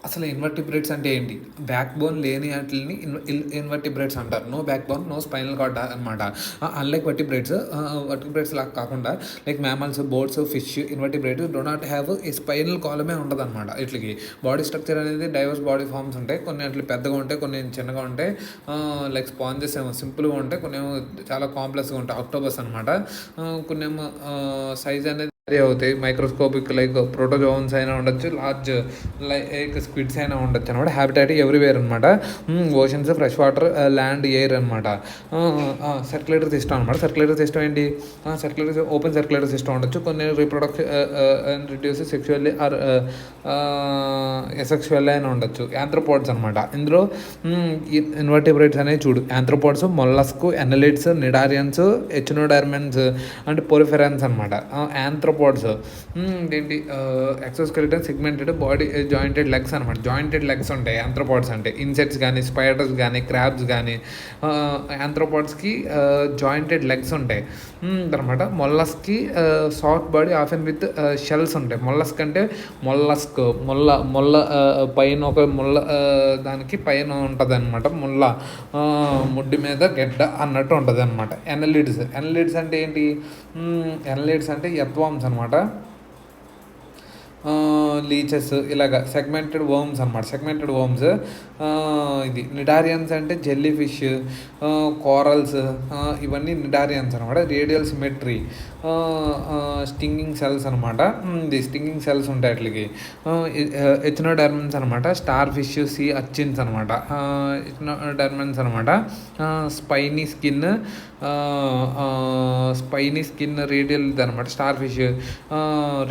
అసలు ఇన్వర్టిబ్రేట్స్ అంటే ఏంటి? బ్యాక్ బోన్ లేని ఆటిల్ని ఇన్వర్టిబ్రేట్స్ అంటారు. No backbone, no spinal cord అనమాట. అన్లైక్ వర్టిబ్రేట్స్ లాగా కాకుండా like mammals, birds, fish, invertebrates do not have ఈ స్పైనల్ కాలమే ఉండదన్నమాట. వీటికి బాడీ స్ట్రక్చర్ అనేది డైవర్స్ బాడీ ఫార్మ్స్ ఉంటాయి. కొన్ని అట్లా పెద్దగా ఉంటాయి, కొన్ని చిన్నగా ఉంటాయి. లైక్ స్పాంజెస్ ఏమో సింపుల్గా ఉంటాయి, కొన్ని ఏమో చాలా కాంప్లెక్స్గా ఉంటాయి, ఆక్టోబస్ అనమాట. కొన్ని ఏమో సైజ్ అనేది వేరీ అవుతాయి. మైక్రోస్కోపిక్ లైక్ ప్రోటోజోన్స్ అయినా ఉండొచ్చు, లార్జ్ లైక్ స్క్విడ్స్ అయినా ఉండొచ్చు అనమాట. హ్యాబిటాట్ ఎవ్రీవేర్ అనమాట. Oceans, fresh water, land, air అనమాట. సర్క్యులేటరీ సిస్టమ్ అనమాట. సర్క్యులేటరీ సిస్టమ్ ఏంటి? ఓపెన్ సర్క్యులేటరీ సిస్టమ్ ఉండొచ్చు. కొన్ని రీప్రొడక్షన్ రిడ్యూస్ సెక్షువల్లీ ఆర్ ఎసెక్షువల్లీ అయినా ఉండొచ్చు. యాంథ్రోపోడ్స్ అనమాట. ఇందులో ఇన్వర్టిబ్రేట్స్ అనేవి చూడు: యాంథ్రోపోడ్స్, మొల్లస్క్, ఎనలిడ్స్, నిడారియన్స్, ఎచినోడర్మెన్స్ అంటే పొరిఫెరన్స్ అనమాట. యాంథ్రోపోడ్స్ ఏంటి? Exoskeleton segmented body jointed legs అనమాట. జాయింటెడ్ లెగ్స్ ఉంటాయి యాంథ్రోపోడ్స్ అంటే. ఇన్సెక్ట్స్ కానీ, స్పైడర్స్ కానీ, క్రాబ్స్ కానీ యాంథ్రోపోడ్స్కి జాయింటెడ్ లెగ్స్ ఉంటాయి అనమాట. మొల్లస్కి soft body often with shells ఉంటాయి. మొల్లస్క్ అంటే మొల్ల పైన ఒక ముళ్ళ దానికి పైన ఉంటుంది అనమాట. ముడ్డి మీద గెడ్డ అన్నట్టు ఉంటుంది అనమాట. ఎనలిడ్స్ అంటే ఏంటి? ఎనలిడ్స్ అంటే ఎర్త్వార్మ్స్ అనమాట. లీచెస్ ఇలాగ సెగ్మెంటెడ్ వర్మ్స్ అనమాట. ఇది నిడారియన్స్ అంటే జెల్లీ ఫిష్, కోరల్స్, ఇవన్నీ నిడారియన్స్ అనమాట. రేడియల్ సిమెట్రీ, స్టింగింగ్ సెల్స్ అనమాట. ఇది స్టింగింగ్ సెల్స్ ఉంటాయి అట్లకి. ఎచినోడర్మన్స్ అనమాట. స్టార్ ఫిష్, సీ అర్చిన్స్ అనమాట. ఎచినోడర్మన్స్ అనమాట. స్పైనీ స్కిన్ రేడియల్ అనమాట. స్టార్ ఫిష్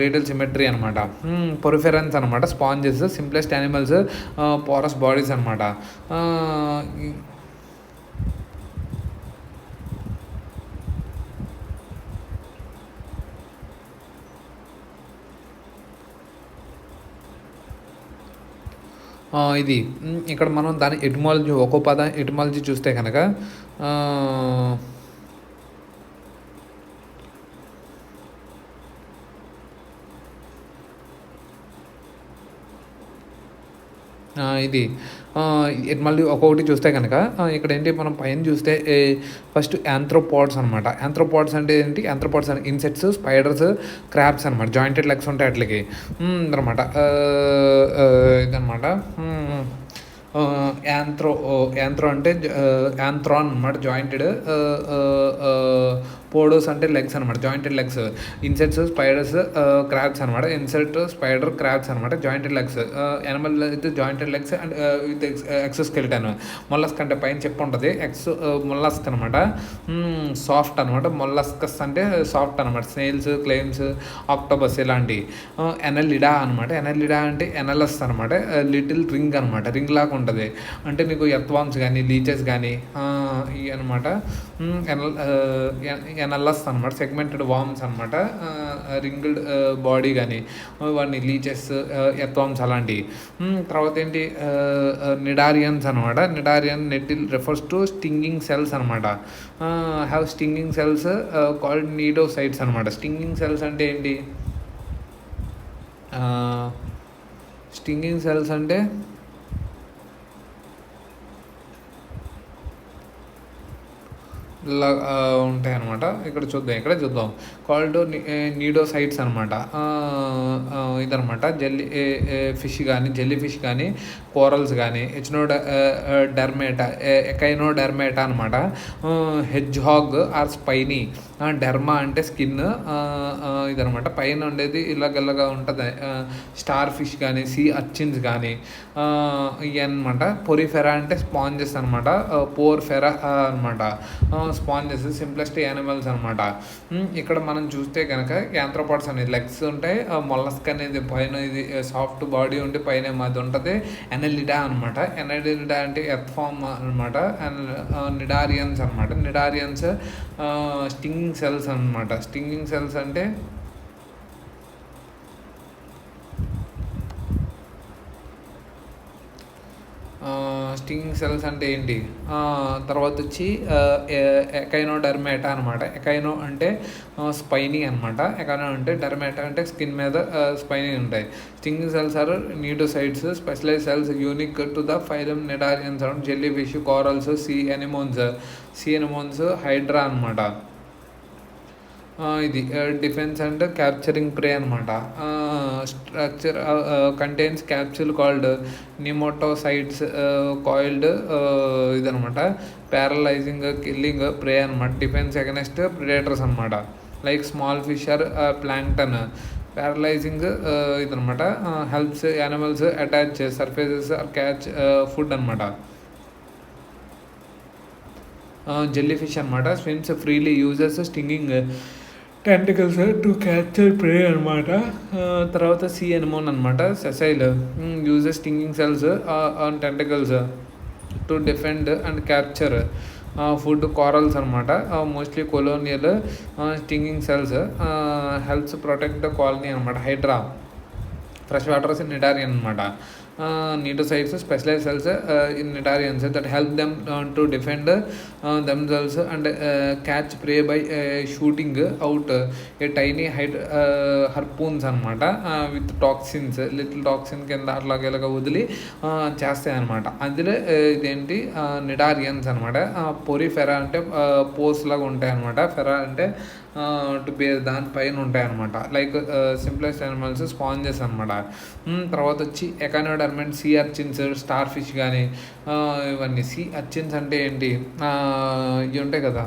రేడియల్ సిమెట్రీ అనమాట. పొరిఫెరన్స్ అనమాట. Sponges, simplest animals, porous bodies అనమాట. ఇది ఇక్కడ మనం దాని ఎటిమాలజీ, ఒక్కో పదం ఎటిమాలజీ చూస్తే కనుక ఇది మళ్ళీ ఒక్కొక్కటి చూస్తే కనుక ఇక్కడ ఏంటి, మనం పైన చూస్తే ఫస్ట్ యాంథ్రోపాడ్స్ అనమాట. యాంథ్రోపాడ్స్ అంటే ఏంటి? యాంథ్రోపాడ్స్ అంటే ఇన్సెక్ట్స్, స్పైడర్స్, క్రాబ్స్ అనమాట. జాయింటెడ్ లెగ్స్ ఉంటాయి అట్లకి అనమాట. ఇదనమాట. యాంథ్రో అంటే యాంథ్రాన్ అనమాట. జాయింటెడ్. పోడోస్ అంటే లెగ్స్ అనమాట. Jointed legs. Insects, spiders, crabs అనమాట. ఇన్సెక్ట్, స్పైడర్, క్రాబ్స్ అనమాట. Jointed legs. యానిమల్ అయితే jointed legs and with exoskeleton. Mollusc అంటే పైన చెప్పు ఉంటుంది. మొల్లస్క్ అనమాట. సాఫ్ట్ అనమాట. మొల్లస్కస్ అంటే సాఫ్ట్ అనమాట. స్నేల్స్, క్లెయిమ్స్, ఆక్టోబస్ ఇలాంటివి. ఎనలిడా అనమాట. ఎనలిడా అంటే ఎనలస్ అనమాట. లిటిల్ రింగ్ అనమాట. రింగ్ లాగా ఉంటుంది. అంటే నీకు ఎర్త్వార్మ్స్ కానీ, లీచెస్ కానీ ఇవి అనమాట. ఎనల్లస్ అనమాట. సెగ్మెంటెడ్ వార్మ్స్ అనమాట. రింగిల్డ్ బాడీ కానీ వాడిని లీచెస్, ఎర్త్వార్మ్స్ అలాంటివి. తర్వాత ఏంటి? నిడారియన్స్ అనమాట. నిడారియన్ nettle refers to stinging cells అనమాట. హ్యావ్ స్టింగింగ్ సెల్స్ కాల్డ్ నీడోసైట్స్ అనమాట. స్టింగింగ్ సెల్స్ అంటే ఏంటి? స్టింగింగ్ సెల్స్ అంటే ఇలా ఉంటాయి అనమాట. ఇక్కడ చూద్దాం. కాల్డ్ నీడోసైట్స్ అనమాట. ఇదనమాట. ఫిష్ కానీ, కోరల్స్ కానీ, ఎకైనోడర్మేటా అనమాట. Hedgehog or spiny. Derma అంటే స్కిన్. ఇదనమాట. పైన ఉండేది ఇలాగల్లగా ఉంటుంది. స్టార్ ఫిష్ కానీ, సీ అర్చిన్స్ కానీ ఇవి అనమాట. పొరిఫెరా అంటే స్పాంజెస్ అనమాట. పోర్ఫెరా అనమాట. స్పాంజెస్, సింప్లెస్ట్ యానిమల్స్ అనమాట. ఇక్కడ మనం చూస్తే కనుక యాంథ్రోపాడ్స్ అనేది లెగ్స్ ఉంటాయి. మొల్లస్క్ అనేది పైన ఇది సాఫ్ట్ బాడీ ఉండి పైన అది ఉంటుంది. ఎనలిడా అనమాట. ఎనలిడా అంటే ఎర్త్ ఫార్మ్ అనమాట. నిడారియన్స్ అనమాట. నిడారియన్స్ స్టింగింగ్ సెల్స్ అనమాట. స్టింగింగ్ సెల్స్ అంటే స్టింగింగ్ సెల్స్ అంటే ఏంటి? తర్వాత వచ్చి ఎకైనోడర్మేటా అనమాట. ఎకైనో అంటే స్పైనీ అనమాట. ఎకైనో అంటే డర్మేటా అంటే స్కిన్ మీద స్పైనీ ఉంటాయి. Stinging cells or cnidocytes, specialise cells unique to the phylum cnidarians and jellyfish, corals, sea anemones, hydra అనమాట. ఇది డిఫెన్స్ అండ్ క్యాప్చరింగ్ ప్రే అనమాట. Structure contains capsule called nematocysts coiled ఇదనమాట. Paralysing killing prey అనమాట. Defence against predators అనమాట. Like small fish or plankton. Paralysing ఇదనమాట. Helps animals attach surfaces or catch food అనమాట. Jellyfish అనమాట. Swims freely, uses stinging tentacles to capture ప్రే అనమాట. తర్వాత sea anemone అనమాట. Sessile uses stinging cells on tentacles to defend and capture food. Corals అనమాట. Mostly colonial stinging cells helps protect the colony అనమాట. Hydra fresh waters in cnidarian అనమాట. Cnidocytes specialise cells in cnidarians that help them to defend themselves and catch prey by shooting out a tiny harpoons అనమాట. With toxins, little toxin కింద అట్లాగే ఇలాగ వదిలి చేస్తాయి అనమాట. అందులో ఇదేంటి నిడారియన్స్ అనమాట. పొరిఫెరా అంటే పోస్ లాగా ఉంటాయి అనమాట. ఫెరా అంటే టు బేర్ దానిపైన ఉంటాయి అనమాట. లైక్ సింప్లెస్ట్ యానిమల్స్ స్పాంజెస్ అనమాట. తర్వాత వచ్చి ఎకానోడర్మెంట్ సీ అర్చిన్స్, స్టార్ ఫిష్ కానీ ఇవన్నీ. సీ అర్చిన్స్ అంటే ఏంటి? ఇవి ఉంటాయి కదా,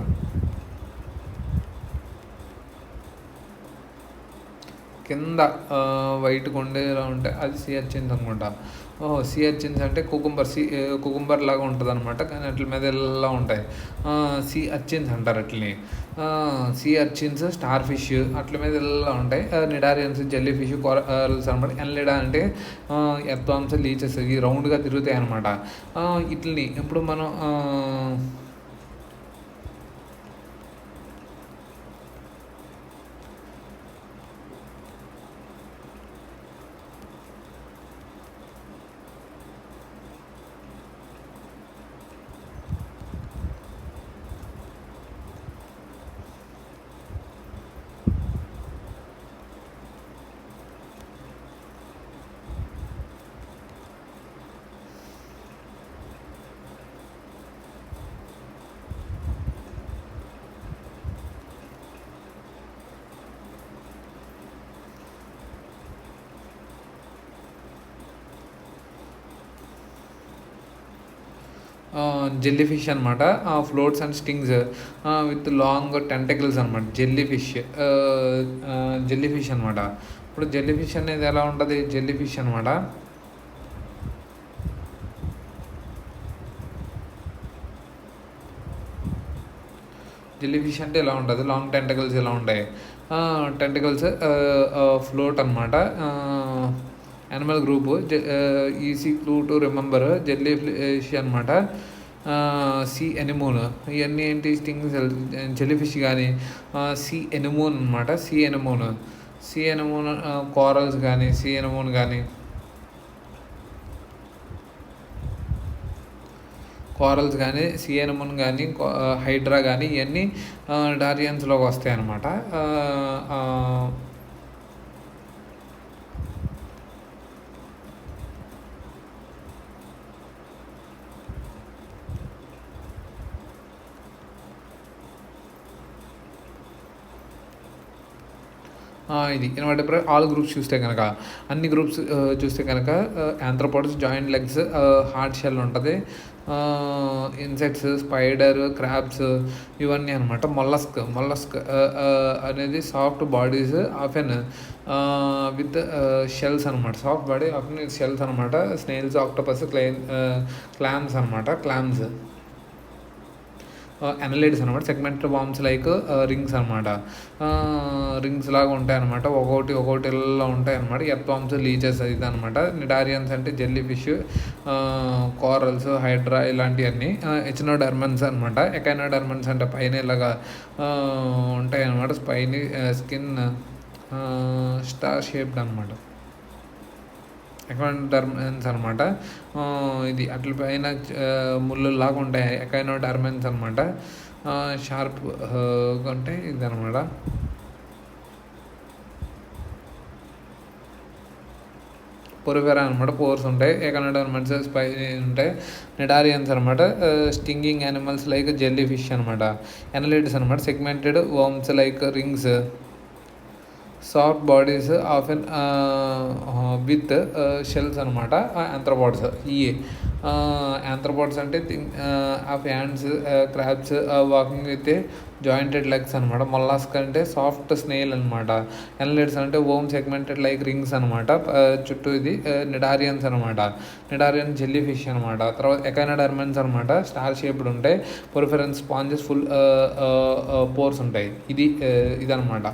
కింద వైట్గా ఉండేలా ఉంటాయి, అది సీ అర్చిన్స్ అనుకుంటా. సీ అర్చిన్స్ అంటే కుకుంబర్ లాగా ఉంటుంది అనమాట, కానీ అట్ల మీద ఎలా ఉంటాయి. సీ అర్చిన్స్ అంటారు అట్లని. సీ అర్చిన్స్, స్టార్ ఫిష్ అట్ల మీద ఎలా ఉంటాయి. నిడారియన్స్, జెల్లీ ఫిష్, కోరల్స్ అనమాట. ఎన్లిడా అంటే ఎర్త్వామ్స్, లీచెస్, ఇవి రౌండ్గా తిరుగుతాయి అనమాట. ఇట్లని ఇప్పుడు మనం జెల్లీ ఫిష్ అనమాట. Floats and stings with long tentacles అనమాట. జెల్లీ ఫిష్ అనమాట. ఇప్పుడు జెల్లీ ఫిష్ అనేది ఎలా ఉంటుంది? జెల్లీ ఫిష్ అనమాట. జెల్లీ ఫిష్ అంటే ఇలా ఉంటుంది, లాంగ్ టెంటకల్స్ ఇలా ఉంటాయి. టెంటకల్స్ ఫ్లోట్ అనమాట. Animal group easy clue to remember. Jelly fish అనమాట. సీ ఎనిమోన్ ఇవన్నీ ఏంటి? స్టింగ్ జెల్లీ ఫిష్ కానీ సీ ఎనిమోన్ అనమాట. సీ ఎనిమోన్ కోరల్స్ కానీ సీ ఎనిమోన్ కానీ సీ ఎనిమోన్ కానీ హైడ్రా కానీ ఇవన్నీ డారియన్స్లోకి వస్తాయి అన్నమాట. ఇది ఇన్వర్టెబ్రేట్ ఆల్ గ్రూప్స్ చూస్తే కనుక, అన్ని గ్రూప్స్ చూస్తే కనుక arthropods, joint legs, hard shell ఉంటుంది, ఇన్సెక్ట్స్, స్పైడర్, క్రాబ్స్ ఇవన్నీ అనమాట. మొల్లస్క్ అనేది soft bodies often with shells అనమాట. Soft body often with shells అనమాట. స్నేల్స్, ఆక్టోపస్, క్లామ్స్ అనమాట. అనలైడ్స్ అనమాట. సెగ్మెంట్ వామ్స్ లైక్ రింగ్స్ అనమాట. రింగ్స్ లాగా ఉంటాయి అనమాట. ఒకటి ఇలా ఉంటాయి అనమాట. ఎర్త్వామ్స్, లీచెస్ ఇది అనమాట. నిడారియన్స్ అంటే జెల్లీ ఫిష్, కోరల్స్, హైడ్రా ఇలాంటివన్నీ. ఎచినోడర్మన్స్ అనమాట. ఎకైనోడర్మన్స్ అంటే పైన ఇలాగా ఉంటాయి అనమాట. స్కిన్ స్టార్ షేప్డ్ అనమాట. ఎకోనోడర్మెన్స్ అనమాట. ఇది అట్ల పైన ముళ్ళులాగా ఉంటాయి, ఎకోనోడర్మెన్స్ అనమాట. షార్ప్ అంటే ఇది అనమాట. పొరిఫెరా అనమాట, పోర్స్ ఉంటాయి. ఎకోనోడర్మెన్స్ స్పై ఉంటాయి. నిడారియన్స్ అనమాట, stinging animals like jellyfish అనమాట. ఎనలిడ్స్ అనమాట, segmented worms like rings. Soft bodies often with shells అనమాట. ఆంథ్రోపాడ్స్. ఈ ఆంథ్రోపాడ్స్ అంటే of hands, crabs walking with jointed legs అనమాట. మొల్లాస్క్ అంటే సాఫ్ట్ స్నేల్ అనమాట. ఎనలిడ్స్ అంటే ఓమ్ సెగ్మెంటెడ్ లైక్ రింగ్స్ అనమాట. చుట్టూ ఇది నిడారియన్స్ అనమాట. నిడారియన్ జెల్లీ ఫిష్ అనమాట. తర్వాత ఎకోనోడర్మెన్స్ అనమాట, స్టార్ షేప్డ్ ఉంటాయి. పొరిఫెరన్స్ స్పాంజెస్ ఫుల్ పోర్స్ ఉంటాయి. ఇదనమాట.